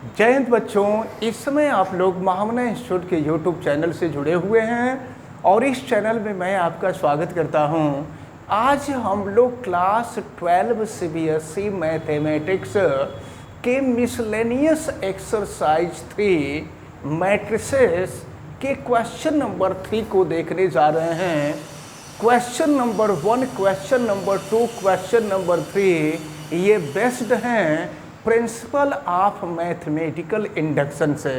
जय हिंद बच्चों। इस समय आप लोग महामना इंस्टीट्यूट के यूट्यूब चैनल से जुड़े हुए हैं और इस चैनल में मैं आपका स्वागत करता हूं। आज हम लोग क्लास 12 सीबीएसई मैथमेटिक्स के मिसलेनियस एक्सरसाइज 3 मैट्रिसेस के क्वेश्चन नंबर 3 को देखने जा रहे हैं। Question number 1, question number 2, question number 3 ये बेस्ड हैं प्रिंसिपल ऑफ मैथमेटिकल इंडक्शन से।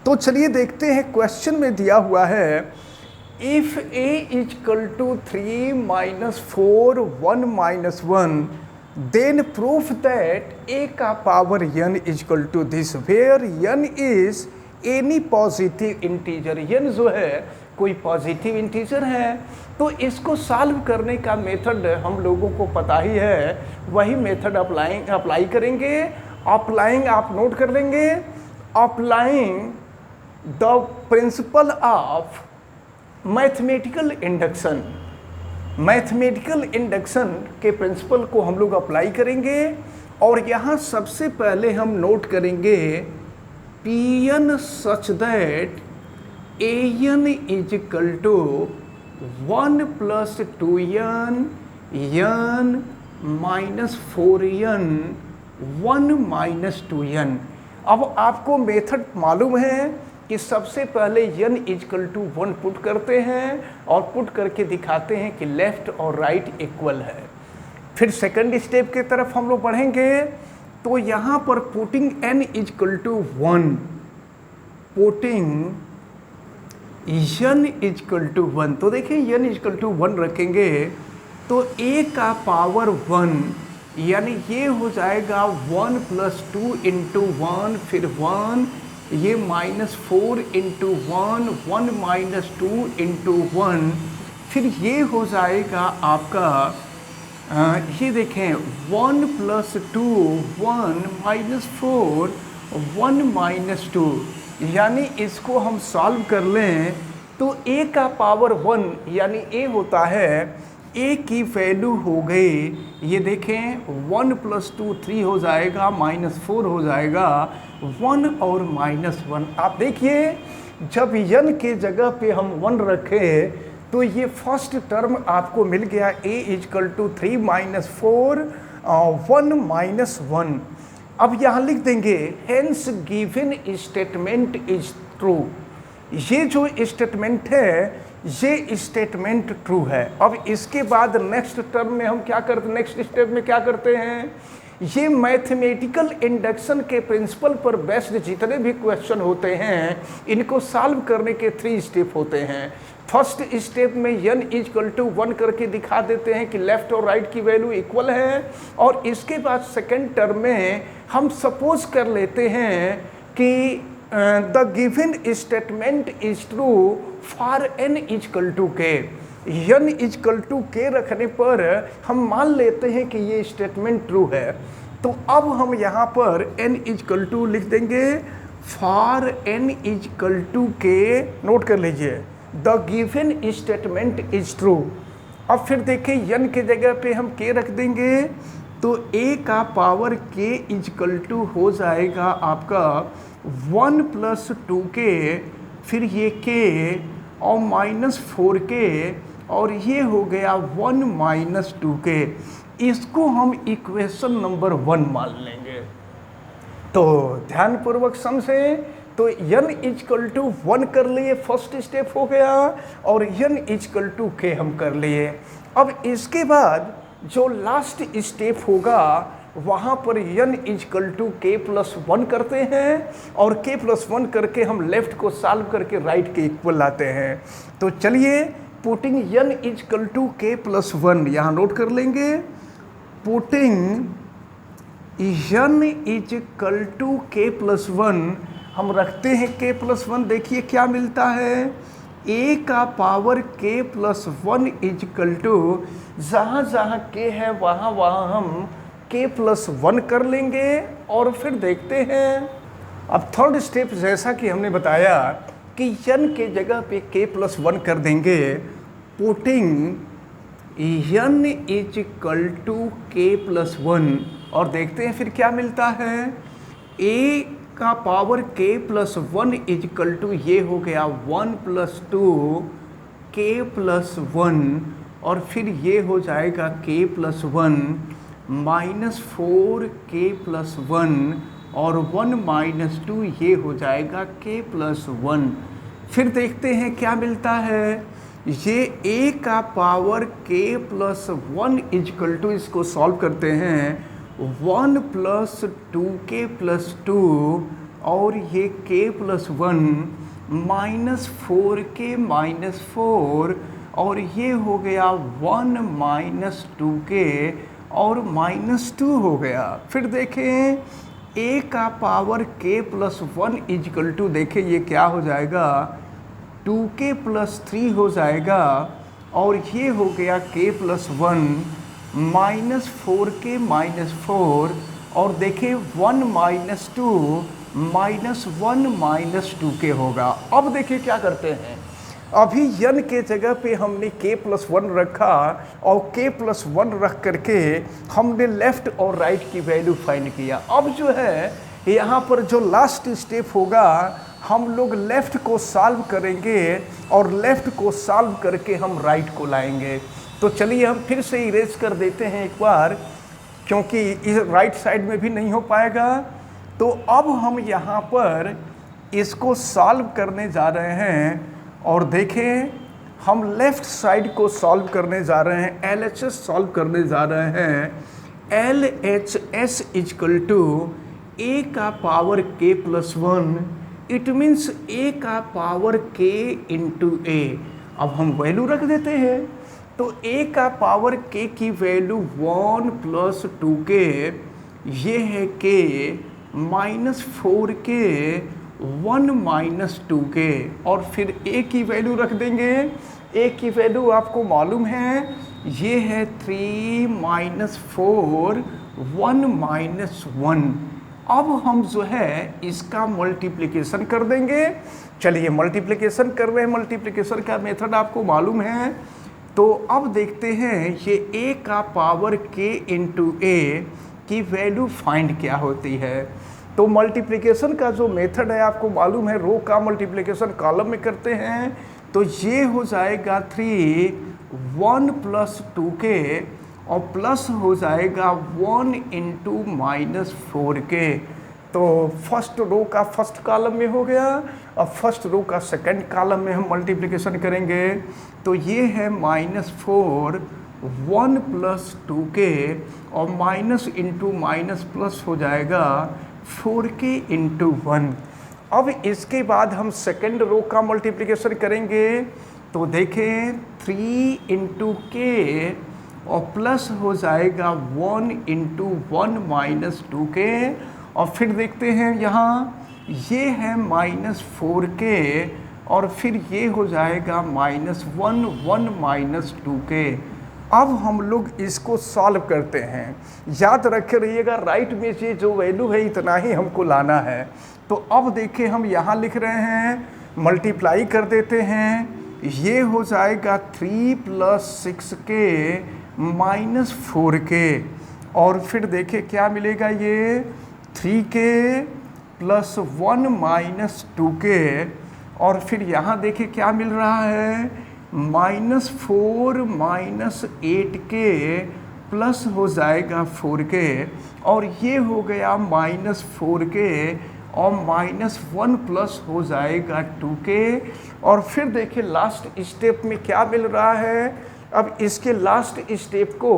तो चलिए देखते हैं, क्वेश्चन में दिया हुआ है if a equal to 3 minus 4 1 minus 1 then proof that a का power n equal to this where n is any positive integer. n जो है कोई पॉजिटिव इंटीजर है। तो इसको सॉल्व करने का मेथड हम लोगों को पता ही है, वही मेथड अप्लाई करेंगे। अप्लाइंग आप नोट कर लेंगे, applying the principle of mathematical induction. Mathematical induction के प्रिंसिपल को हम लोग अप्लाई करेंगे और यहाँ सबसे पहले हम नोट करेंगे Pn such that An is equal to 1 plus 2n n minus 4n 1 minus 2n। अब आपको मेथड मालूम है कि सबसे पहले n इजकल टू 1 पुट करते हैं और पुट करके दिखाते हैं कि लेफ्ट और राइट इक्वल है। फिर सेकंड स्टेप की तरफ हम लोग बढ़ेंगे तो यहाँ पर putting n equal to 1, putting n equal to 1। तो देखिए n इजकल टू 1 रखेंगे तो a का पावर 1 यानी ये हो जाएगा 1 प्लस 2 इंटू 1, फिर 1, ये माइनस 4 इंटू 1, 1 माइनस 2 इंटू 1, फिर ये हो जाएगा आपका ये देखें 1 प्लस 2 1 माइनस 4 1 माइनस 2। यानी इसको हम सॉल्व कर लें तो a का पावर 1 यानी a होता है, a की वैल्यू हो गई, ये देखें 1 प्लस 2 3 हो जाएगा, माइनस 4 हो जाएगा, 1 और माइनस 1। आप देखिए जब n के जगह पे हम 1 रखें तो ये फर्स्ट टर्म आपको मिल गया a equal to 3 minus 4 1 minus 1। अब यहाँ लिख देंगे hence given statement is true. ये जो स्टेटमेंट है ये स्टेटमेंट ट्रू है। अब इसके बाद नेक्स्ट टर्म में हम क्या करते, नेक्स्ट स्टेप में क्या करते हैं, ये मैथमेटिकल इंडक्शन के प्रिंसिपल पर बेस्ड जितने भी क्वेश्चन होते हैं इनको सॉल्व करने के 3 स्टेप होते हैं। फर्स्ट स्टेप में n इजकल टू 1 करके दिखा देते हैं कि लेफ्ट और राइट की वैल्यू इक्वल है और इसके बाद सेकेंड टर्म में हम सपोज कर लेते हैं कि the given statement is true for n equal to k। n equal to k रखने पर हम मान लेते हैं कि ये स्टेटमेंट ट्रू है। तो अब हम यहाँ पर n इजकल टू लिख देंगे for n equal to k। Note कर लीजिए the given statement is true. अब फिर देखिए n के जगह पे हम k रख देंगे तो a का पावर k इजकल टू हो जाएगा आपका 1 प्लस 2k, फिर ये k और माइनस 4k और ये हो गया 1 माइनस 2k। इसको हम इक्वेशन नंबर 1 मान लेंगे। तो ध्यानपूर्वक समझें, तो n इजकल टू 1 कर लिए, फर्स्ट स्टेप हो गया, और n इजकल टू k हम कर लिए। अब इसके बाद जो लास्ट स्टेप होगा वहाँ पर n equal to k plus 1 करते हैं और k प्लस 1 करके हम लेफ्ट को सॉल्व करके राइट के इक्वल लाते हैं। तो चलिए putting n equal to k plus 1 यहाँ नोट कर लेंगे। Putting n equal to k plus 1 हम रखते हैं k प्लस 1। देखिए क्या मिलता है, a का power k plus 1 equal to, जहाँ जहाँ k है वहाँ वहाँ हम k प्लस 1 कर लेंगे और फिर देखते हैं। अब थर्ड स्टेप जैसा कि हमने बताया कि n के जगह पे k प्लस 1 कर देंगे। Putting n equal to k plus 1 और देखते हैं फिर क्या मिलता है। a का power k plus 1 equal to ये हो गया 1 प्लस 2 k प्लस 1 और फिर ये हो जाएगा k plus 1 minus 4k plus 1 और 1 माइनस 2 ये हो जाएगा k प्लस 1। फिर देखते हैं क्या मिलता है। ये a का power k plus 1 equal to, इसको सॉल्व करते हैं, 1 प्लस 2k प्लस 2 और ये k plus 1 minus 4k minus 4 और ये हो गया 1 माइनस 2k और माइनस 2 हो गया। फिर देखें a का power k plus 1 equal to, देखें ये क्या हो जाएगा, 2k प्लस 3 हो जाएगा और ये हो गया k plus 1 minus 4k minus 4 और देखें 1 माइनस 2 माइनस 1 माइनस 2k होगा। अब देखिए क्या करते हैं, अभी n के जगह पे हमने k प्लस 1 रखा और k प्लस 1 रख करके हमने लेफ़्ट और राइट की वैल्यू फाइंड किया। अब जो है यहाँ पर जो लास्ट स्टेप होगा, हम लोग लेफ़्ट को सॉल्व करेंगे और लेफ़्ट को सॉल्व करके हम राइट को लाएंगे। तो चलिए हम फिर से इरेज कर देते हैं एक बार, क्योंकि इस राइट साइड में भी नहीं हो पाएगा। तो अब हम यहाँ पर इसको सॉल्व करने जा रहे हैं और देखें हम लेफ़्ट साइड को सॉल्व करने जा रहे हैं, LHS सॉल्व करने जा रहे हैं। LHS इजकल टू a का power k plus 1, it means a का पावर k इंटू a। अब हम वैल्यू रख देते हैं, तो a का पावर k की वैल्यू 1 प्लस 2k, ये है k minus 4k 1 minus 2k और फिर a की वैल्यू रख देंगे। a की वैल्यू आपको मालूम है, ये है 3 माइनस 4 1 माइनस 1। अब हम जो है इसका मल्टीप्लिकेशन कर देंगे। चलिए मल्टीप्लिकेशन कर रहे हैं, मल्टीप्लिकेशन का मेथड आपको मालूम है। तो अब देखते हैं ये a का पावर k इंटू a की वैल्यू फाइंड क्या होती है। तो मल्टीप्लिकेशन का जो मेथड है आपको मालूम है, रो का मल्टीप्लिकेशन कॉलम में करते हैं। तो ये हो जाएगा 3 1 प्लस 2k और प्लस हो जाएगा 1 इंटू माइनस 4k। तो फर्स्ट रो का फर्स्ट कॉलम में हो गया और फर्स्ट रो का सेकंड कॉलम में हम मल्टीप्लिकेशन करेंगे। तो ये है माइनस 4 1 प्लस 2k और माइनस इंटू माइनस प्लस हो जाएगा 4k इंटू 1। अब इसके बाद हम सेकेंड रो का मल्टीप्लिकेशन करेंगे। तो देखें 3 इंटू k और प्लस हो जाएगा 1 इंटू 1 माइनस 2k और फिर देखते हैं यहाँ ये है माइनस 4k और फिर ये हो जाएगा माइनस 1 माइनस 2k। अब हम लोग इसको सॉल्व करते हैं। याद रखे रहिएगा, राइट में ये जो वैल्यू है इतना ही हमको लाना है। तो अब देखिए हम यहाँ लिख रहे हैं, मल्टीप्लाई कर देते हैं, ये हो जाएगा 3 प्लस 6k माइनस 4k और फिर देखिए क्या मिलेगा, ये 3k प्लस 1 माइनस 2k और फिर यहाँ देखिए क्या मिल रहा है, माइनस 4 माइनस 8k प्लस हो जाएगा 4k और ये हो गया माइनस 4k और माइनस 1 प्लस हो जाएगा 2k। और फिर देखिए लास्ट स्टेप में क्या मिल रहा है। अब इसके लास्ट स्टेप को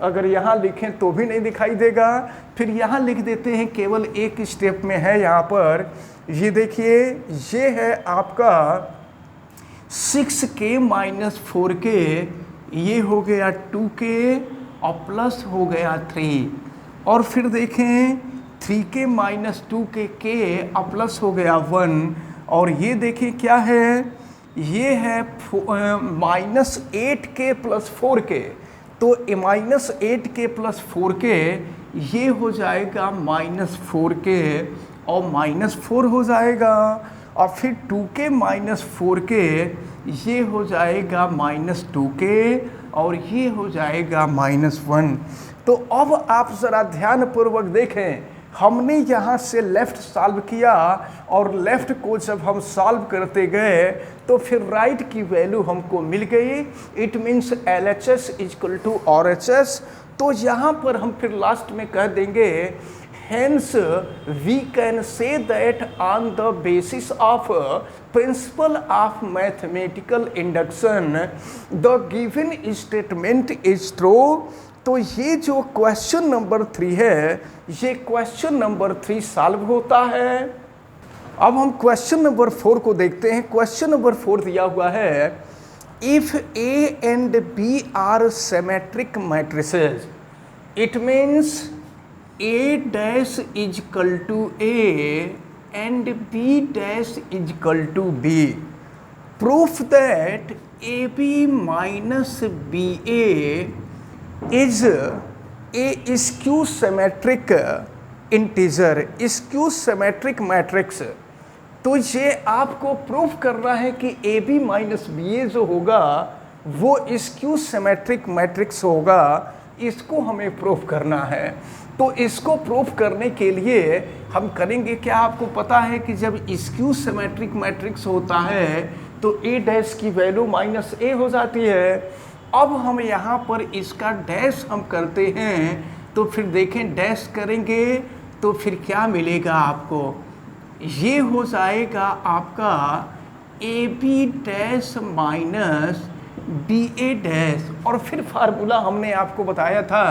अगर यहाँ लिखें तो भी नहीं दिखाई देगा, फिर यहाँ लिख देते हैं, केवल एक स्टेप में है यहाँ पर। ये देखिए ये है आपका 6k माइनस 4k, ये हो गया 2k और प्लस हो गया 3 और फिर देखें 3k माइनस 2k k और प्लस हो गया 1 और ये देखिए क्या है, ये है माइनस 8k प्लस 4k। तो माइनस 8k प्लस 4k ये हो जाएगा माइनस 4k और माइनस 4 हो जाएगा और फिर 2k माइनस 4k ये हो जाएगा माइनस 2k और ये हो जाएगा माइनस 1। तो अब आप ज़रा ध्यानपूर्वक देखें, हमने यहाँ से लेफ़्ट सॉल्व किया और लेफ़्ट को जब हम सॉल्व करते गए तो फिर राइट की वैल्यू हमको मिल गई। It means LHS equal to RHS। तो यहाँ पर हम फिर लास्ट में कह देंगे hence we can say that on the basis of principle of mathematical induction the given statement is true। तो ये जो क्वेश्चन नंबर 3 है, ये क्वेश्चन नंबर 3 सॉल्व होता है। अब हम क्वेश्चन नंबर 4 को देखते हैं। क्वेश्चन नंबर 4 दिया हुआ है, if A and B are symmetric matrices, it means A dash is equal to A and B dash is equal to B. Proof that AB minus BA is a skew symmetric integer, skew symmetric matrix। तो ये आपको proof करना है कि AB minus BA जो होगा वो skew symmetric matrix होगा, इसको हमें प्रूफ करना है। तो इसको प्रूफ करने के लिए हम करेंगे क्या, आपको पता है कि जब स्क्यू सिमेट्रिक मैट्रिक्स होता है तो A डैश की वैल्यू माइनस A हो जाती है। अब हम यहाँ पर इसका डैश हम करते हैं, तो फिर देखें डैश करेंगे तो फिर क्या मिलेगा आपको, ये हो जाएगा आपका AB dash minus BA dash. और फिर फार्मूला हमने आपको बताया था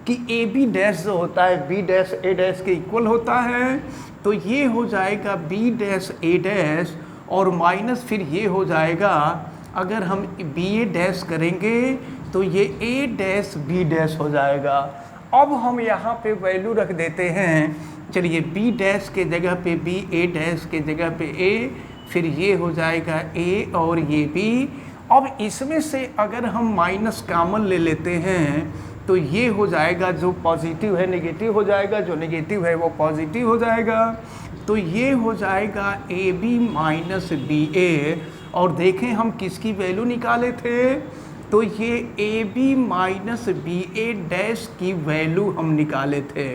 कि AB डैश जो होता है B डैश A डैश के इक्वल होता है। तो ये हो जाएगा B डैश A डैश और माइनस फिर ये हो जाएगा, अगर हम BA डैश करेंगे तो ये A डैश B डैश हो जाएगा। अब हम यहाँ पे वैल्यू रख देते हैं, चलिए B डैश के जगह पे B, A डैश के जगह पे A, फिर ये हो जाएगा A और ये B। अब इसमें से अगर हम माइनस कॉमन ले लेते हैं तो ये हो जाएगा, जो पॉजिटिव है नेगेटिव हो जाएगा, जो नेगेटिव है वो पॉजिटिव हो जाएगा। तो ये हो जाएगा AB माइनस BA। और देखें हम किसकी वैल्यू निकाले थे, तो ये AB माइनस BA डैश की वैल्यू हम निकाले थे।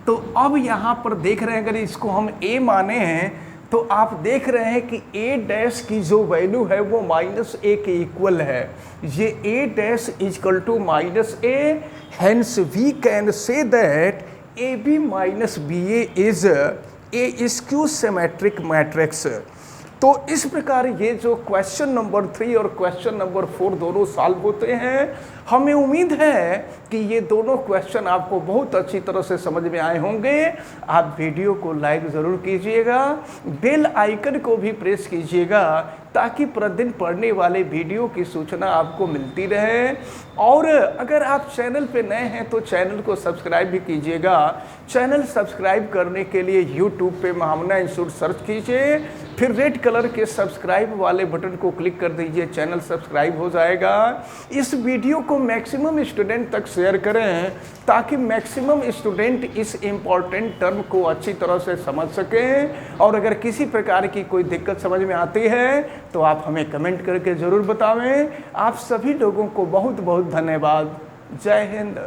तो अब यहाँ पर देख रहे हैं, अगर इसको हम A माने हैं तो आप देख रहे हैं कि A डैश की जो वैल्यू है वो माइनस A के इक्वल है। ये A dash equal to minus A, hence we can say that AB minus BA is a skew symmetric matrix. तो इस प्रकार ये जो क्वेश्चन नंबर 3 और क्वेश्चन नंबर 4 दोनों सॉल्व होते हैं। हमें उम्मीद है कि ये दोनों क्वेश्चन आपको बहुत अच्छी तरह से समझ में आए होंगे। आप वीडियो को लाइक ज़रूर कीजिएगा, बेल आइकन को भी प्रेस कीजिएगा ताकि प्रतिदिन पढ़ने वाले वीडियो की सूचना आपको मिलती रहे। और अगर आप चैनल पे नए हैं तो चैनल को सब्सक्राइब भी कीजिएगा। चैनल सब्सक्राइब करने के लिए यूट्यूब पे महामना इंस्टीट्यूट सर्च कीजिए, फिर रेड कलर के सब्सक्राइब वाले बटन को क्लिक कर दीजिए, चैनल सब्सक्राइब हो जाएगा। इस वीडियो को मैक्सिमम स्टूडेंट तक शेयर करें ताकि मैक्सिमम स्टूडेंट इस इम्पॉर्टेंट टर्म को अच्छी तरह से समझ सकें। और अगर किसी प्रकार की कोई दिक्कत समझ में आती है तो आप हमें कमेंट करके ज़रूर बतावें। आप सभी लोगों को बहुत बहुत धन्यवाद। जय हिंद।